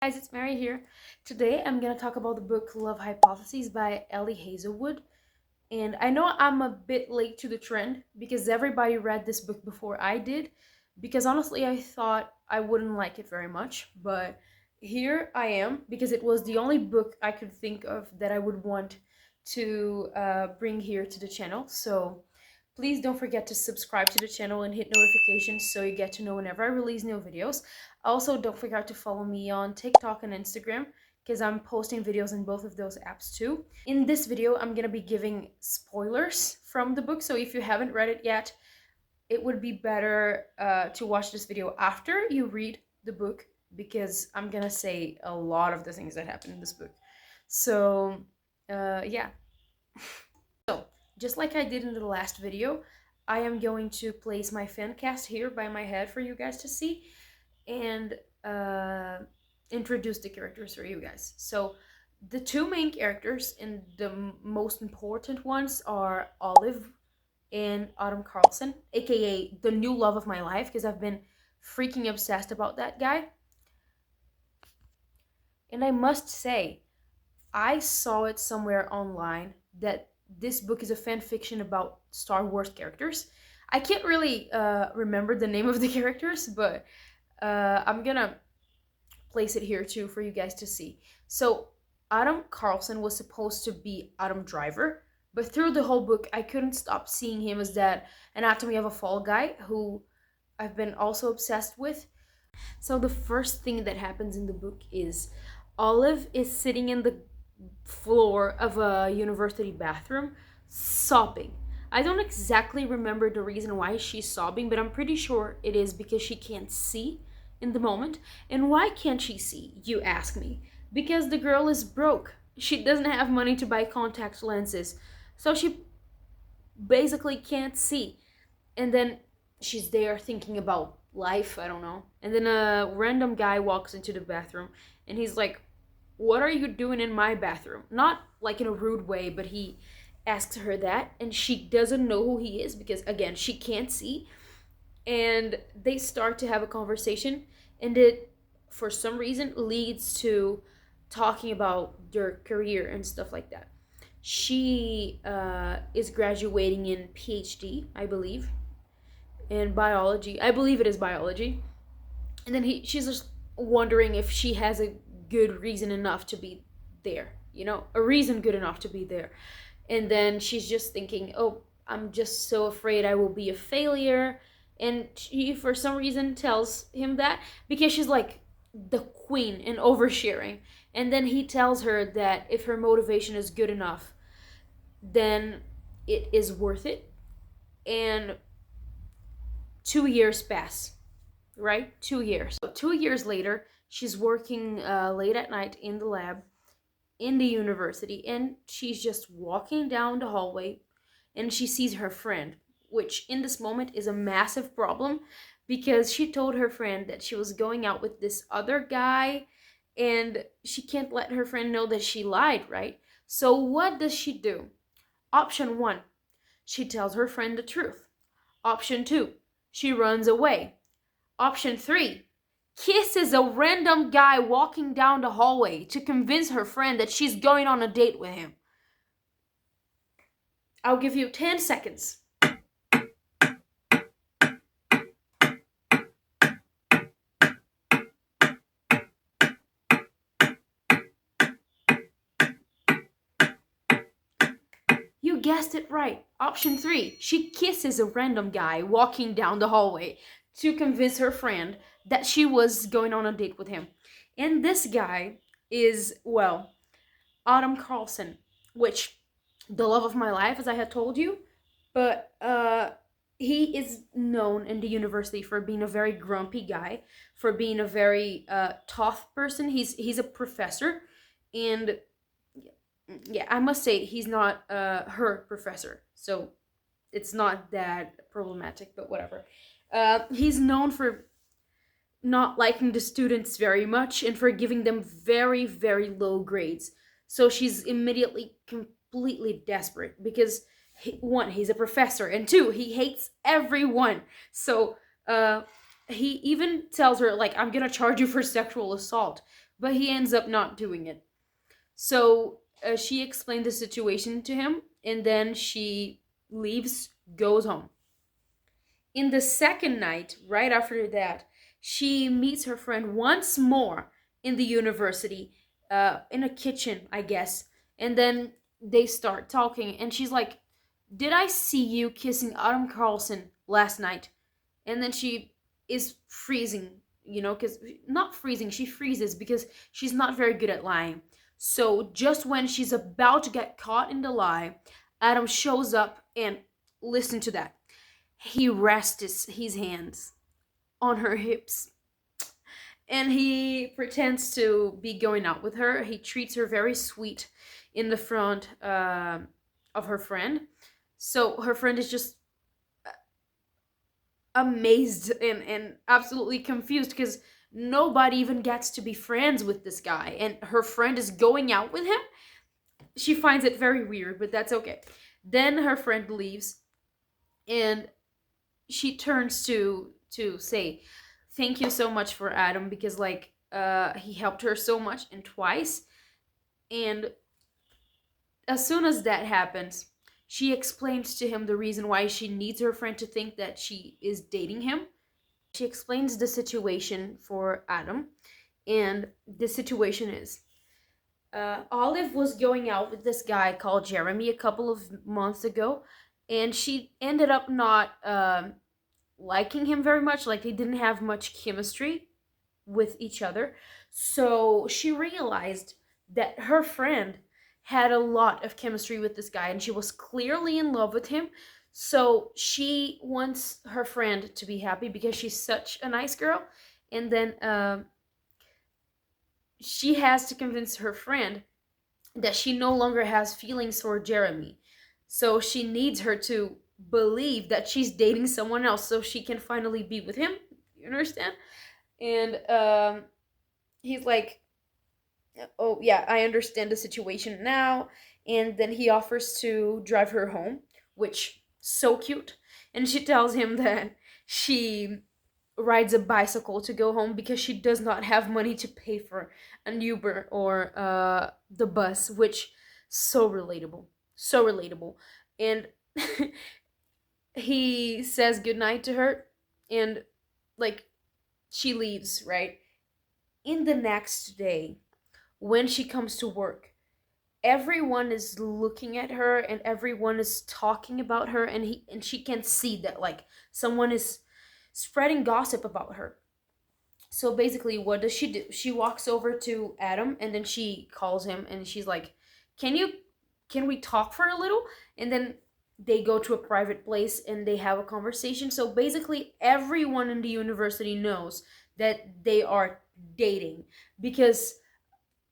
Guys, it's Mary here. Today I'm gonna talk about the book Love Hypotheses by Ellie Hazelwood. And I know I'm a bit late to the trend because everybody read this book before I did. Because honestly, I thought I wouldn't like it very much. But here I am because it was the only book I could think of that I would want to bring here to the channel. So please don't forget to subscribe to the channel and hit notifications so you get to know whenever I release new videos. Also, don't forget to follow me on TikTok and Instagram because I'm posting videos in both of those apps too. In this video, I'm gonna be giving spoilers from the book, so if you haven't read it yet, it would be better to watch this video after you read the book because I'm gonna say a lot of the things that happen in this book. So, yeah. So, just like I did in the last video, I am going to place my fan cast here by my head for you guys to see and introduce the characters for you guys. So the two main characters and the most important ones are Olive and Autumn Carlson, aka the new love of my life, because I've been freaking obsessed about that guy. And I must say, I saw it somewhere online that this book is a fan fiction about Star Wars characters. I can't really remember the name of the characters, but I'm gonna place it here too for you guys to see. So Adam Carlson was supposed to be Adam Driver, but through the whole book, I couldn't stop seeing him as that Anatomy of a Fall guy who I've been also obsessed with. So the first thing that happens in the book is Olive is sitting in the floor of a university bathroom sobbing. I don't exactly remember the reason why she's sobbing, but I'm pretty sure it is because she can't see in the moment. And why can't she see, you ask me? Because the girl is broke. She doesn't have money to buy contact lenses. So she basically can't see. And then she's there thinking about life, I don't know. And then a random guy walks into the bathroom and he's like, "What are you doing in my bathroom?" Not like in a rude way, but he asks her that and she doesn't know who he is because again, she can't see. And they start to have a conversation and it for some reason leads to talking about their career and stuff like that. She is graduating in PhD, I believe, in biology. I believe it is biology. And then she's just wondering if she has a good reason enough to be there, a reason good enough to be there. And then she's just thinking, oh, I'm just so afraid I will be a failure. And she, for some reason, tells him that because she's like the queen and oversharing. And then he tells her that if her motivation is good enough, then it is worth it. And 2 years pass, right? 2 years. So 2 years later, she's working late at night in the lab in the university, and she's just walking down the hallway and she sees her friend, which in this moment is a massive problem because she told her friend that she was going out with this other guy and she can't let her friend know that she lied, right? So what does she do? Option 1, she tells her friend the truth. Option 2, she runs away. Option 3, kisses a random guy walking down the hallway to convince her friend that she's going on a date with him. I'll give you 10 seconds. You guessed it right. Option 3, she kisses a random guy walking down the hallway to convince her friend that she was going on a date with him. And this guy is, well, Autumn Carlson, which the love of my life, as I had told you, but he is known in the university for being a very grumpy guy, for being a very tough person. He's a professor, and yeah, I must say he's not her professor, so it's not that problematic, but whatever. He's known for not liking the students very much and for giving them very, very low grades. So she's immediately completely desperate because one, he's a professor, and two, he hates everyone. So he even tells her, like, I'm gonna charge you for sexual assault, but he ends up not doing it. So she explained the situation to him, and then she leaves, goes home. In the second night, right after that, she meets her friend once more in the university, in a kitchen, I guess. And then they start talking, and she's like, "Did I see you kissing Adam Carlson last night?" And then she is freezing, because not freezing, she freezes because she's not very good at lying. So just when she's about to get caught in the lie, Adam shows up and listen to that. He rests his hands on her hips and he pretends to be going out with her. He treats her very sweet in the front of her friend. So her friend is just amazed and absolutely confused because nobody even gets to be friends with this guy. And her friend is going out with him. She finds it very weird, but that's okay. Then her friend leaves and she turns to say thank you so much for Adam because like he helped her so much and twice. And as soon as that happens, she explains to him the reason why she needs her friend to think that she is dating him. She explains the situation for Adam, and the situation is Olive was going out with this guy called Jeremy a couple of months ago, and she ended up not liking him very much. Like they didn't have much chemistry with each other. So she realized that her friend had a lot of chemistry with this guy and she was clearly in love with him. So she wants her friend to be happy because she's such a nice girl. And then she has to convince her friend that she no longer has feelings for Jeremy. So she needs her to believe that she's dating someone else so she can finally be with him. You understand? And he's like, "Oh yeah, I understand the situation now." And then he offers to drive her home, which so cute. And she tells him that she rides a bicycle to go home because she does not have money to pay for an Uber or the bus, which so relatable, so relatable. And he says goodnight to her, and like she leaves, right? In the next day, when she comes to work, everyone is looking at her and everyone is talking about her, and she can see that like someone is spreading gossip about her. So basically what does she do? She walks over to Adam and then she calls him and she's like, can we talk for a little? And then they go to a private place and they have a conversation. So basically everyone in the university knows that they are dating because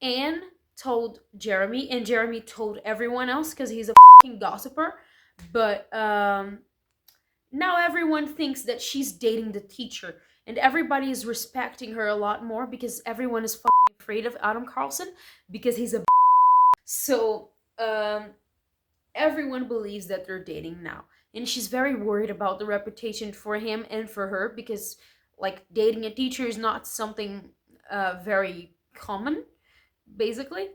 Anne told Jeremy, and Jeremy told everyone else because he's a fucking gossiper. But now everyone thinks that she's dating the teacher, and everybody is respecting her a lot more because everyone is fucking afraid of Adam Carlson because he's a. So everyone believes that they're dating now, and she's very worried about the reputation for him and for her because, like, dating a teacher is not something very common, basically.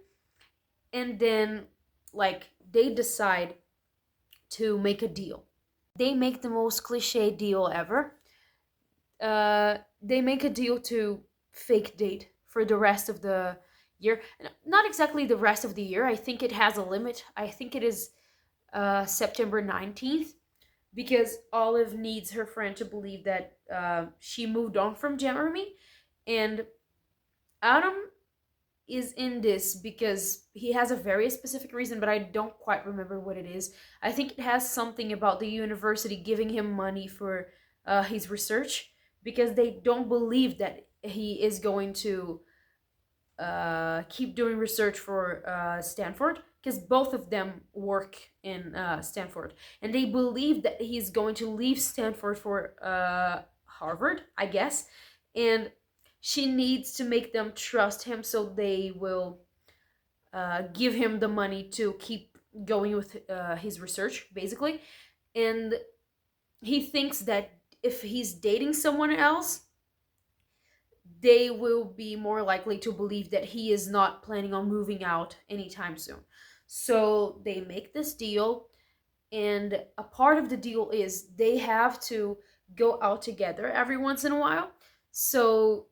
And then, like, they decide to make a deal. They make the most cliche deal ever. They make a deal to fake date for the rest of the year. Not exactly the rest of the year. I think it has a limit. I think it is September 19th because Olive needs her friend to believe that she moved on from Jeremy. And Adam is in this because he has a very specific reason, but I don't quite remember what it is. I think it has something about the university giving him money for his research because they don't believe that he is going to keep doing research for Stanford because both of them work in Stanford, and they believe that he's going to leave Stanford for Harvard, I guess, and she needs to make them trust him so they will give him the money to keep going with his research, basically. And he thinks that if he's dating someone else, they will be more likely to believe that he is not planning on moving out anytime soon. So they make this deal, and a part of the deal is they have to go out together every once in a while. So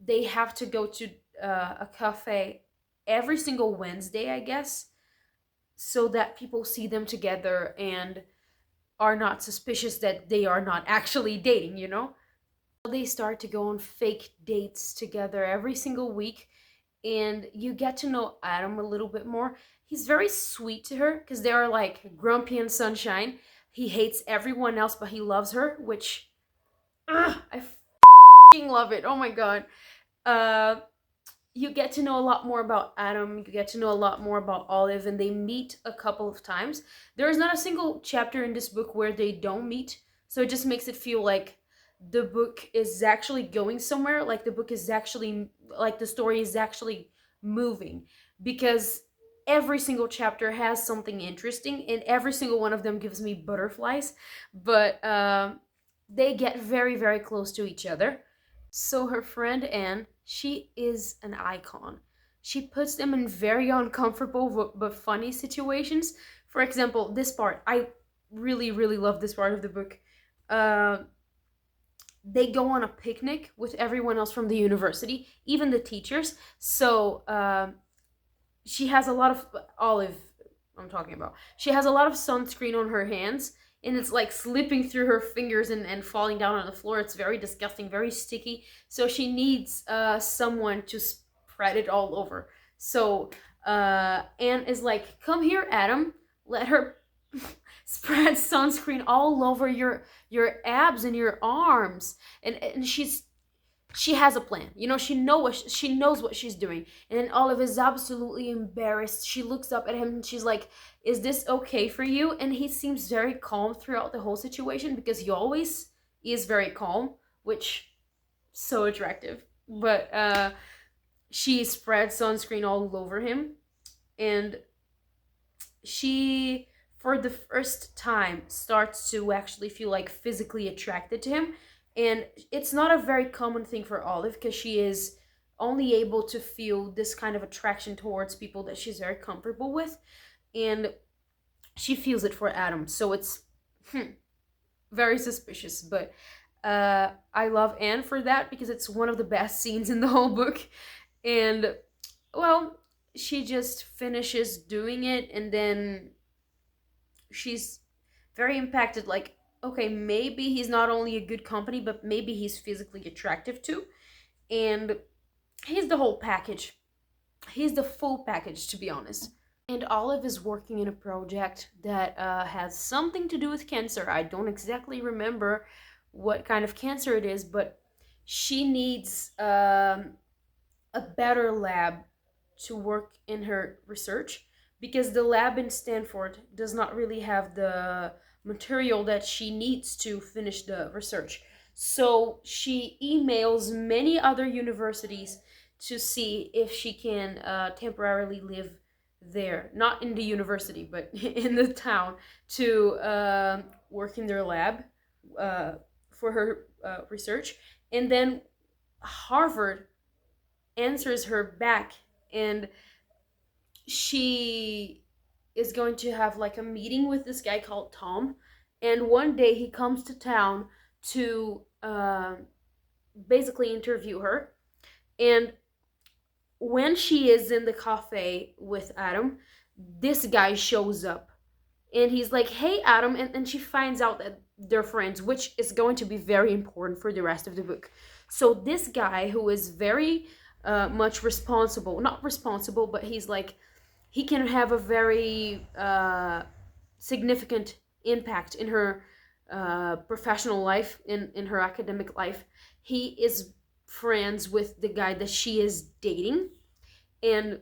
they have to go to a cafe every single Wednesday, I guess, so that people see them together and are not suspicious that they are not actually dating, you know? They start to go on fake dates together every single week, and you get to know Adam a little bit more. He's very sweet to her because they are like grumpy and sunshine. He hates everyone else, but he loves her, which I love it. Oh my god. Uh, you get to know a lot more about Adam. You get to know a lot more about Olive, and they meet a couple of times. There is not a single chapter in this book where they don't meet, so it just makes it feel like the book is actually going somewhere. Like the book is actually, like the story is actually moving, because every single chapter has something interesting, and every single one of them gives me butterflies. But they get very, very close to each other. So her friend Anne, she is an icon. She puts them in very uncomfortable but funny situations. For example, this part, I really, really love this part of the book. Uh, they go on a picnic with everyone else from the university, even the teachers. So she has a lot of Olive. I'm talking about. She has a lot of sunscreen on her hands, and it's like slipping through her fingers and falling down on the floor. It's very disgusting, very sticky. So she needs someone to spread it all over. So Anne is like, "Come here, Adam. Let her spread sunscreen all over your abs and your arms." And she has a plan. You know, she knows what she's doing. And then Olive is absolutely embarrassed. She looks up at him and she's like, "Is this okay for you?" And he seems very calm throughout the whole situation, because he always is very calm, which so attractive. But she spreads sunscreen all over him, and she, for the first time, starts to actually feel like physically attracted to him. And it's not a very common thing for Olive, because she is only able to feel this kind of attraction towards people that she's very comfortable with. And she feels it for Adam. So it's very suspicious. But I love Anne for that, because it's one of the best scenes in the whole book. And, well, she just finishes doing it, and then she's very impacted, like, okay, maybe he's not only a good company, but maybe he's physically attractive too. And he's the whole package. He's the full package, to be honest. And Olive is working in a project that has something to do with cancer. I don't exactly remember what kind of cancer it is, but she needs a better lab to work in her research, because the lab in Stanford does not really have the material that she needs to finish the research. So she emails many other universities to see if she can temporarily live there, not in the university, but in the town, to work in their lab for her research. And then Harvard answers her back, and she is going to have like a meeting with this guy called Tom. And one day he comes to town to basically interview her. And when she is in the cafe with Adam, this guy shows up, and he's like, "Hey, Adam," and she finds out that they're friends, which is going to be very important for the rest of the book. So this guy, who is very much responsible, not responsible, but he's like, he can have a very significant impact in her professional life, in her academic life. He is friends with the guy that she is dating, and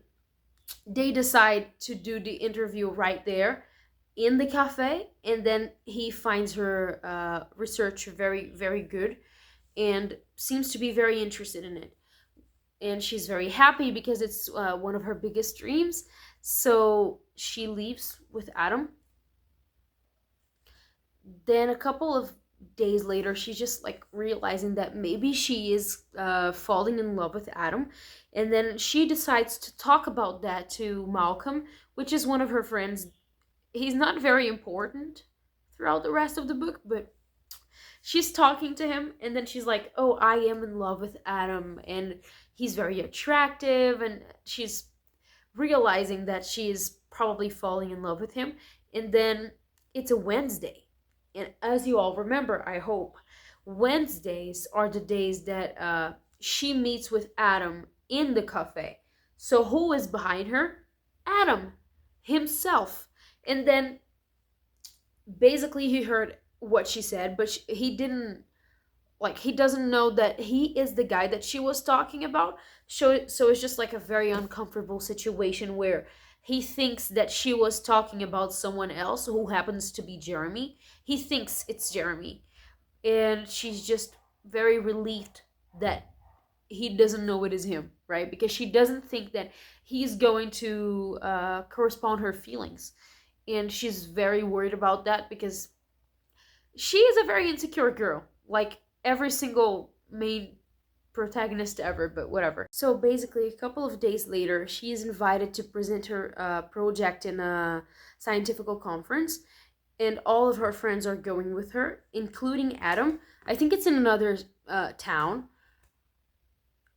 they decide to do the interview right there in the cafe. And then he finds her research very, very good, and seems to be very interested in it. And she's very happy, because it's one of her biggest dreams. So she leaves with Adam. Then a couple of days later, she's just like realizing that maybe she is falling in love with Adam. And then she decides to talk about that to Malcolm, which is one of her friends. He's not very important throughout the rest of the book, but she's talking to him, and then she's like, "Oh, I am in love with Adam, and he's very attractive," and she's realizing that she is probably falling in love with him. And then it's a Wednesday. And as you all remember, I hope, Wednesdays are the days that she meets with Adam in the cafe. So who is behind her? Adam himself. And then basically he heard what she said, but he didn't, like, he doesn't know that he is the guy that she was talking about. So it's just like a very uncomfortable situation where he thinks that she was talking about someone else who happens to be Jeremy. He thinks it's Jeremy, and she's just very relieved that he doesn't know it is him, right? Because she doesn't think that he's going to correspond her feelings, and she's very worried about that because she is a very insecure girl, like every single main protagonist ever, but whatever. So basically, a couple of days later, she is invited to present her project in a scientific conference, and all of her friends are going with her, including Adam. I think it's in another town.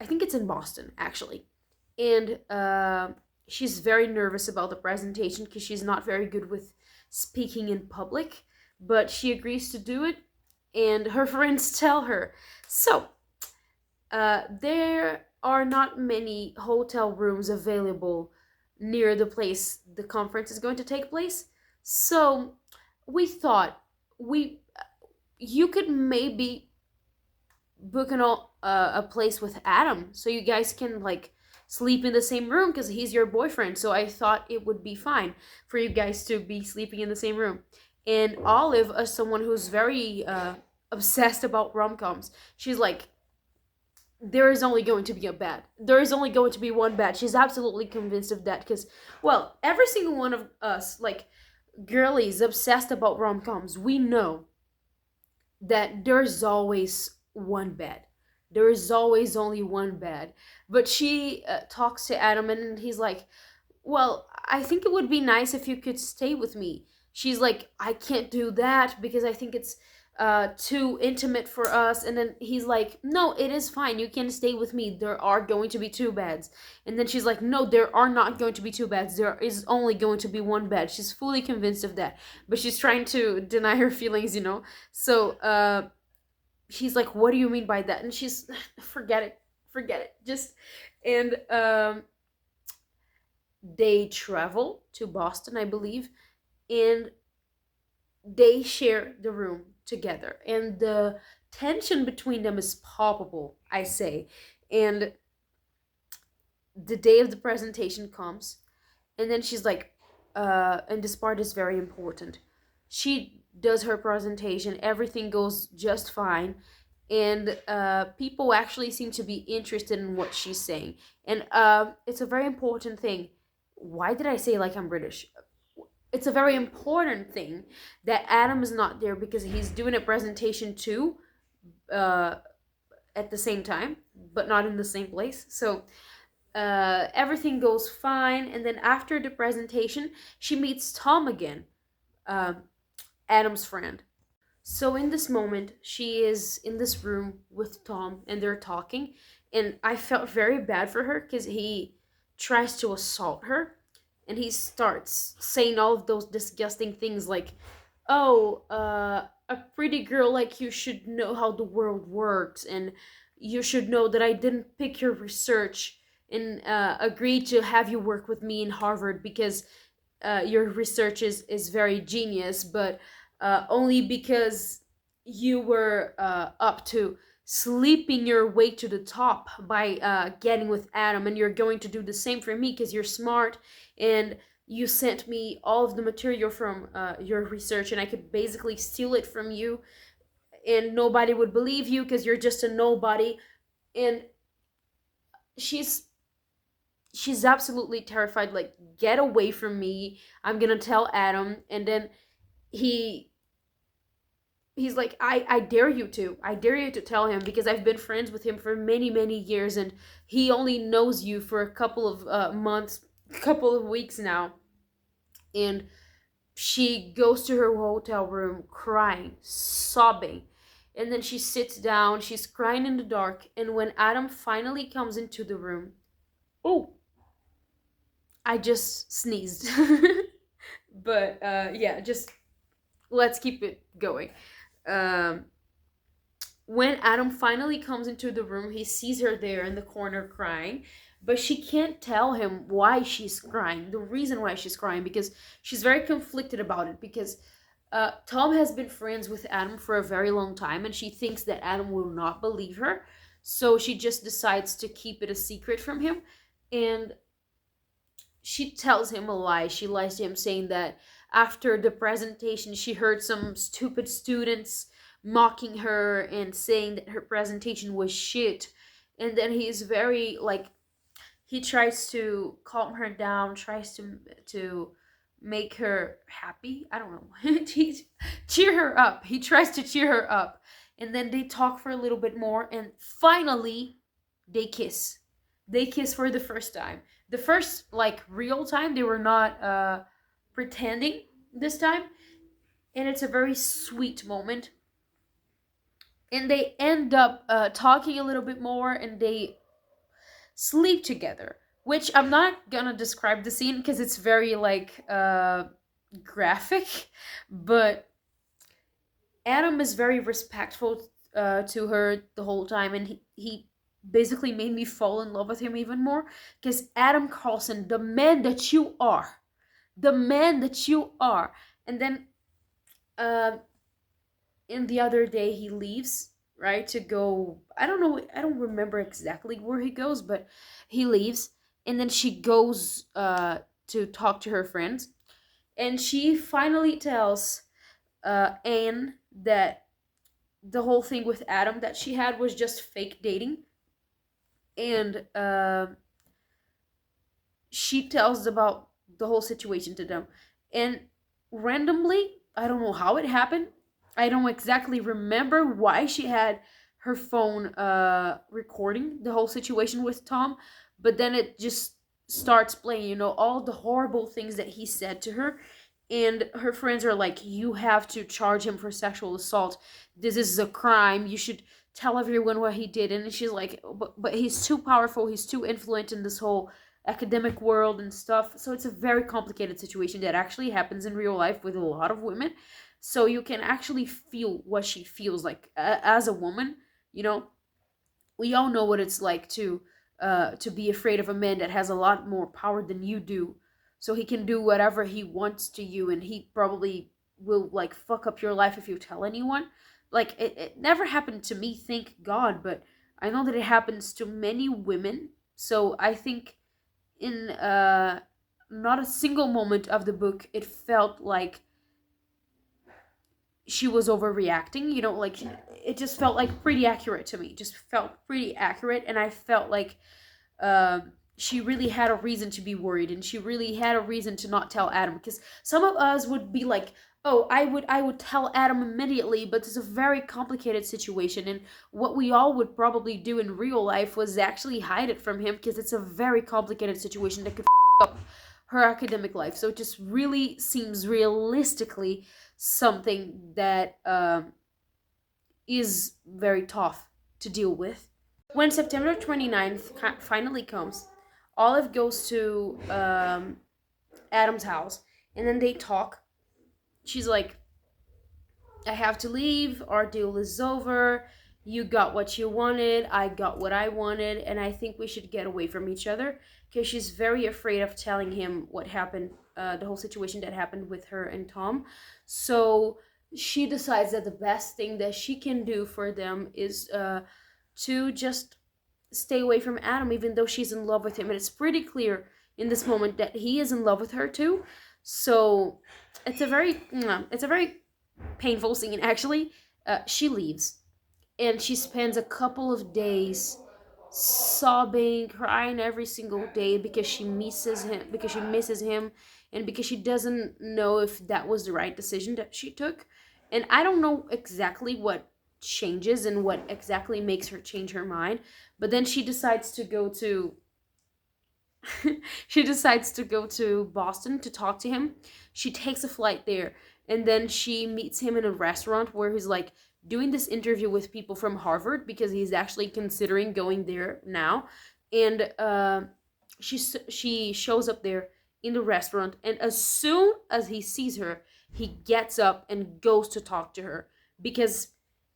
I think it's in Boston, actually. And she's very nervous about the presentation because she's not very good with speaking in public, but she agrees to do it, and her friends tell her. So, there are not many hotel rooms available near the place the conference is going to take place. So, we thought we you could maybe book a place with Adam so you guys can like sleep in the same room because he's your boyfriend. So I thought it would be fine for you guys to be sleeping in the same room. And Olive, as someone who's very obsessed about rom-coms, she's like, there is only going to be a bad. There is only going to be one bad. She's absolutely convinced of that because, well, every single one of us, like, girlies obsessed about rom-coms, we know that there's always one bad. There is always only one bad. But she talks to Adam, and he's like, well, I think it would be nice if you could stay with me. She's like, I can't do that because I think it's too intimate for us. And then he's like, no, it is fine. You can stay with me. There are going to be two beds. And then she's like, no, there are not going to be two beds. There is only going to be one bed. She's fully convinced of that. But she's trying to deny her feelings, you know? So she's like, what do you mean by that? And she's, forget it. Forget it. Just, and they travel to Boston, I believe, and they share the room together. And the tension between them is palpable, I say. And the day of the presentation comes, and then she's like, and this part is very important. She does her presentation, everything goes just fine, and people actually seem to be interested in what she's saying. And it's a very important thing. Why did I say like I'm British? It's a very important thing that Adam is not there because he's doing a presentation too at the same time, but not in the same place. So everything goes fine. And then after the presentation, she meets Tom again, Adam's friend. So in this moment, she is in this room with Tom and they're talking. And I felt very bad for her because he tries to assault her. And he starts saying all of those disgusting things like, oh, a pretty girl like you should know how the world works. And you should know that I didn't pick your research and agreed to have you work with me in Harvard because your research is very genius, but only because you were up to sleeping your way to the top by getting with Adam, and you're going to do the same for me because you're smart and you sent me all of the material from your research, and I could basically steal it from you, and nobody would believe you because you're just a nobody. And she's absolutely terrified, like, get away from me, I'm gonna tell Adam. And then he he's like, I dare you to. I dare you to tell him, because I've been friends with him for many, many years, and he only knows you for a couple of months, couple of weeks now. And she goes to her hotel room crying, sobbing. And then she sits down, she's crying in the dark. And when Adam finally comes into the room, oh, I just sneezed. But yeah, just let's keep it going. Um, when Adam finally comes into the room, he sees her there in the corner crying, but she can't tell him why she's crying, the reason why she's crying, because she's very conflicted about it. Because Tom has been friends with Adam for a very long time, and she thinks that Adam will not believe her. So she just decides to keep it a secret from him. And she tells him a lie. She lies to him, saying that after the presentation, she heard some stupid students mocking her and saying that her presentation was shit. And then he's very like, he tries to calm her down, tries to make her happy. I don't know. Cheer her up. He tries to cheer her up. And then they talk for a little bit more, and finally they kiss. They kiss for the first time. The first like real time, they were not pretending this time. And it's a very sweet moment. And they end up talking a little bit more, and they sleep together, which I'm not gonna describe the scene because it's very like graphic, but Adam is very respectful to her the whole time, and he basically made me fall in love with him even more, because Adam Carlson, the man that you are, the man that you are. And then in the other day he leaves, right, to go, I don't know, I don't remember exactly where he goes, but he leaves. And then she goes to talk to her friends, and she finally tells Anne that the whole thing with Adam that she had was just fake dating. And she tells about the whole situation to them. And randomly, I don't know how it happened, I don't exactly remember why she had her phone recording the whole situation with Tom, but then it just starts playing, all the horrible things that he said to her. And her friends are like, you have to charge him for sexual assault. This is a crime. You should tell everyone what he did. And she's like, but he's too powerful. He's too influential in this whole academic world and stuff. So it's a very complicated situation that actually happens in real life with a lot of women. So you can actually feel what she feels like as a woman. We all know what it's like to be afraid of a man that has a lot more power than you do. So he can do whatever he wants to you, and he probably will like fuck up your life if you tell anyone. Like it never happened to me, thank God, but I know that it happens to many women. So I think in not a single moment of the book it felt like she was overreacting, like it just felt like pretty accurate to me. It just felt pretty accurate, and I felt like she really had a reason to be worried, and she really had a reason to not tell Adam. Because some of us would be like, oh, I would tell Adam immediately, but it's a very complicated situation, and what we all would probably do in real life was actually hide it from him, because it's a very complicated situation that could up her academic life. So it just really seems realistically something that is very tough to deal with. When September 29th finally comes, Olive goes to Adam's house, and then they talk. She's like, I have to leave, our deal is over, you got what you wanted, I got what I wanted, and I think we should get away from each other, because she's very afraid of telling him what happened, the whole situation that happened with her and Tom. So she decides that the best thing that she can do for them is to just stay away from Adam, even though she's in love with him. And it's pretty clear in this moment that he is in love with her too. So it's a very painful scene, actually. She leaves, and she spends a couple of days sobbing, crying every single day, because she misses him, and because she doesn't know if that was the right decision that she took. And I don't know exactly what changes and what exactly makes her change her mind, but then she decides to go to she decides to go to Boston to talk to him. She takes a flight there, and then she meets him in a restaurant where he's like doing this interview with people from Harvard because he's actually considering going there now. And she shows up there in the restaurant, and as soon as he sees her, he gets up and goes to talk to her because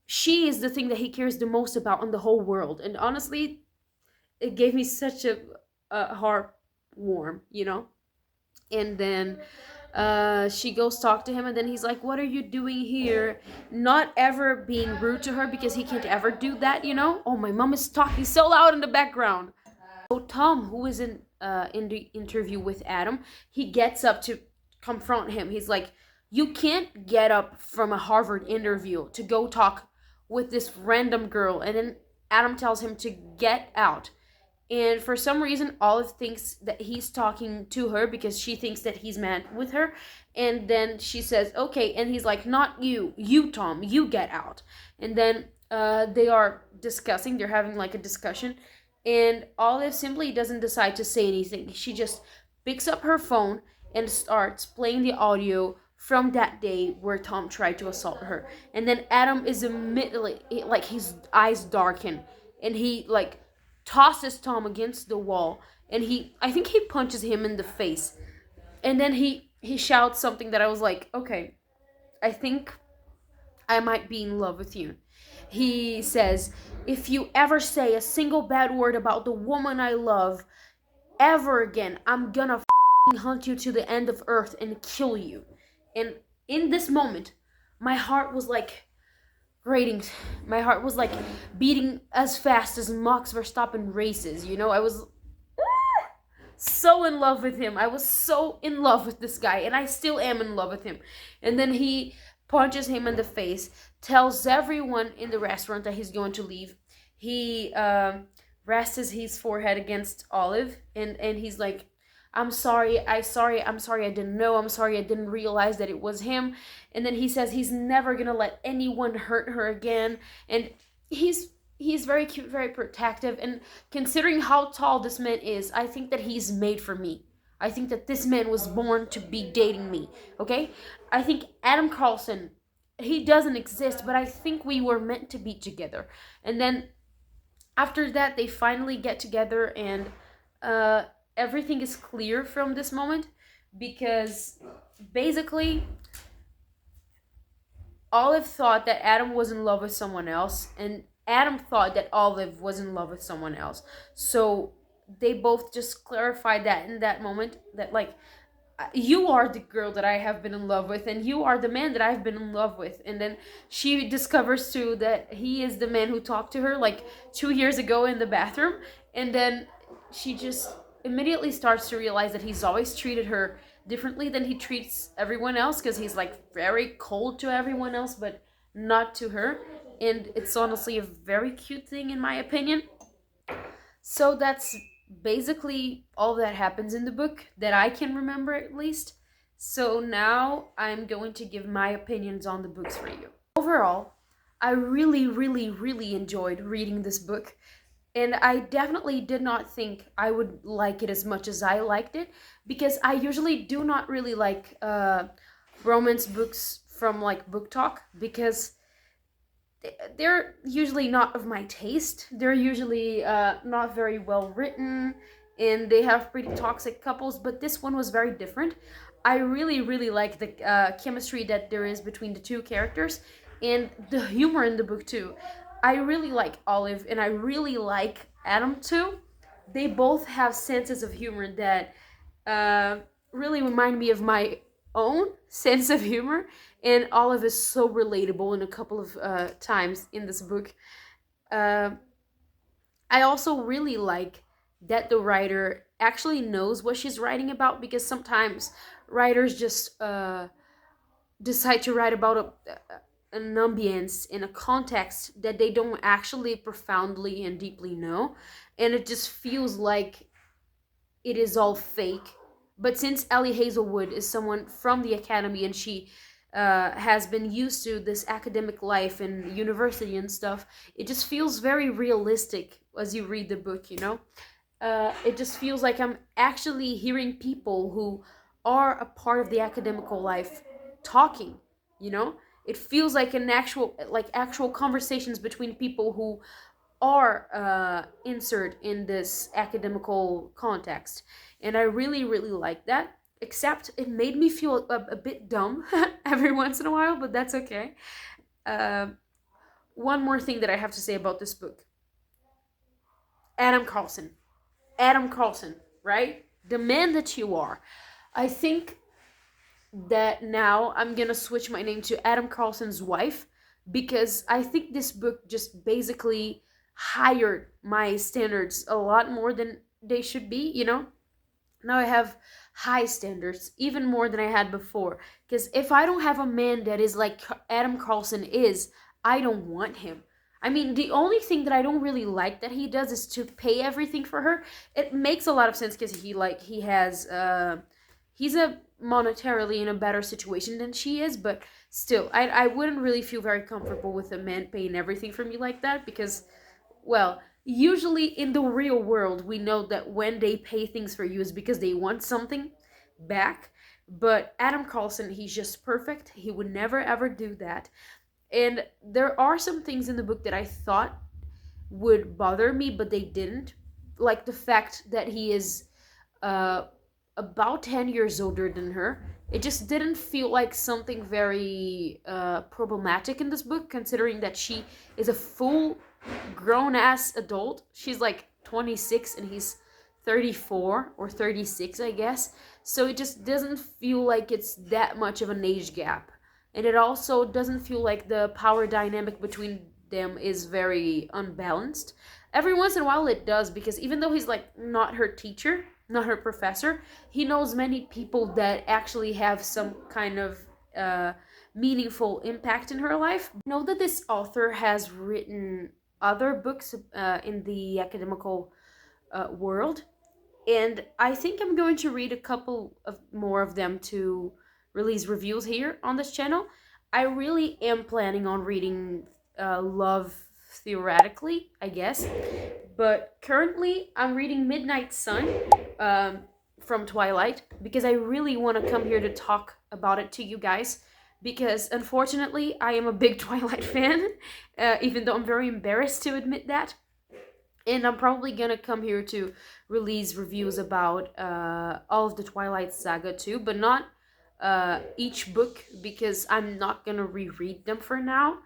she is the thing that he cares the most about in the whole world. And honestly, it gave me such a heart warm, you know? And then she goes talk to him, and then he's like, what are you doing here? Not ever being rude to her because he can't ever do that, you know? Oh, my mom is talking so loud in the background. So Tom, who is in the interview with Adam, he gets up to confront him. He's like, you can't get up from a Harvard interview to go talk with this random girl. And then Adam tells him to get out. And for some reason, Olive thinks that he's talking to her because she thinks that he's mad with her. And then she says, okay. And he's like, not you. You, Tom. You get out. And then they are discussing. They're having like a discussion. And Olive simply doesn't decide to say anything. She just picks up her phone and starts playing the audio from that day where Tom tried to assault her. And then Adam is immediately, like, his eyes darken. And he, like, tosses Tom against the wall, and I think he punches him in the face. And then he shouts something that I was like, okay, I think I might be in love with you. He says, if you ever say a single bad word about the woman I love ever again, I'm gonna hunt you to the end of earth and kill you. And in this moment, my heart was like ratings. My heart was like beating as fast as Max Verstappen races. You know, I was so in love with him. I was so in love with this guy, and I still am in love with him. And then he punches him in the face, tells everyone in the restaurant that he's going to leave. He rests his forehead against Olive, and he's like, I'm sorry, I'm sorry, I didn't know, I'm sorry, I didn't realize that it was him. And then he says he's never gonna let anyone hurt her again. And he's very cute, very protective, and considering how tall this man is, I think that he's made for me. I think that this man was born to be dating me, okay? I think Adam Carlson, he doesn't exist, but I think we were meant to be together. And then after that, they finally get together, and everything is clear from this moment, because basically Olive thought that Adam was in love with someone else, and Adam thought that Olive was in love with someone else. So they both just clarified that in that moment, that like, you are the girl that I have been in love with, and you are the man that I've been in love with. And then she discovers too that he is the man who talked to her like 2 years ago in the bathroom. And then she just immediately starts to realize that he's always treated her differently than he treats everyone else, because he's like very cold to everyone else but not to her. And it's honestly a very cute thing in my opinion. So that's basically all that happens in the book that I can remember, at least. So now I'm going to give my opinions on the books for you. Overall, I really, really, really enjoyed reading this book. And I definitely did not think I would like it as much as I liked it, because I usually do not really like romance books from like Book Talk, because they're usually not of my taste. They're usually not very well written, and they have pretty toxic couples, but this one was very different. I really, really like the chemistry that there is between the two characters, and the humor in the book too. I really like Olive, and I really like Adam too. They both have senses of humor that really remind me of my own sense of humor, and Olive is so relatable in a couple of times in this book. I also really like that the writer actually knows what she's writing about, because sometimes writers just decide to write about an ambience in a context that they don't actually profoundly and deeply know, and it just feels like it is all fake. But since Ellie Hazelwood is someone from the academy, and she has been used to this academic life and university and stuff, it just feels very realistic as you read the book, you know? It just feels like I'm actually hearing people who are a part of the academical life talking, you know? It feels like actual conversations between people who are insert in this academical context. And I really, really like that. Except it made me feel a bit dumb every once in a while, but that's okay. Uh, one more thing that I have to say about this book. Adam Carlson. Adam Carlson, right? The man that you are. I think that now I'm gonna switch my name to Adam Carlson's wife, because I think this book just basically higher my standards a lot more than they should be, you know? Now I have high standards, even more than I had before. Because if I don't have a man that is like Adam Carlson is, I don't want him. I mean, the only thing that I don't really like that he does is to pay everything for her. It makes a lot of sense because he's a monetarily in a better situation than she is, but still, I wouldn't really feel very comfortable with a man paying everything for me like that, because, well, usually in the real world, we know that when they pay things for you is because they want something back. But Adam Carlson, he's just perfect. He would never ever do that. And there are some things in the book that I thought would bother me, but they didn't. Like the fact that he is uh, about 10 years older than her. It just didn't feel like something very problematic in this book, considering that she is a full grown ass adult. She's like 26 and he's 34 or 36, I guess. So it just doesn't feel like it's that much of an age gap. And it also doesn't feel like the power dynamic between them is very unbalanced. Every once in a while it does, because even though he's like not her teacher, not her professor, he knows many people that actually have some kind of meaningful impact in her life. I know that this author has written other books in the academical world, and I think I'm going to read a couple of more of them to release reviews here on this channel. I really am planning on reading Love theoretically, I guess, but currently I'm reading Midnight Sun from Twilight, because I really want to come here to talk about it to you guys, because unfortunately I am a big Twilight fan, even though I'm very embarrassed to admit that. And I'm probably gonna come here to release reviews about all of the Twilight Saga too, but not each book, because I'm not gonna reread them for now.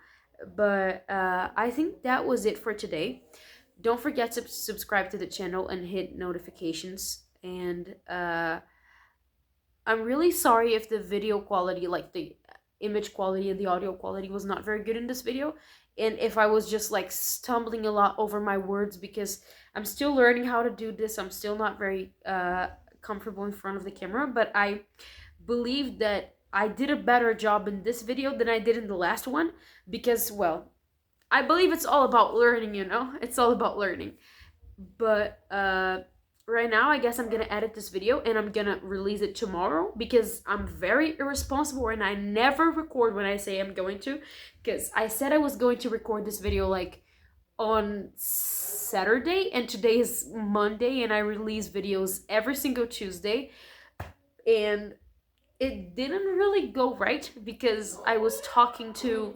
But I think that was it for today. Don't forget to subscribe to the channel and hit notifications. And I'm really sorry if the video quality, like the image quality and the audio quality, was not very good in this video. And if I was just like stumbling a lot over my words, because I'm still learning how to do this. I'm still not very comfortable in front of the camera, but I believe that I did a better job in this video than I did in the last one, because, well, I believe it's all about learning, you know? It's all about learning. But right now, I guess I'm gonna edit this video and I'm gonna release it tomorrow, because I'm very irresponsible and I never record when I say I'm going to, because I said I was going to record this video like on Saturday, and today is Monday, and I release videos every single Tuesday, and it didn't really go right because I was talking to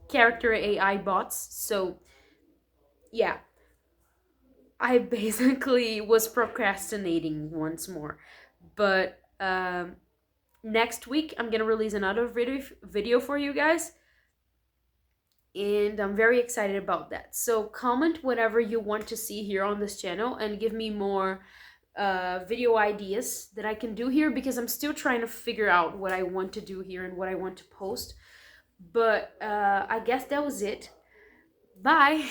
character AI bots. So yeah, I basically was procrastinating once more. But next week I'm gonna release another video for you guys, and I'm very excited about that. So comment whatever you want to see here on this channel and give me more video ideas that I can do here, because I'm still trying to figure out what I want to do here and what I want to post. But I guess that was it. Bye.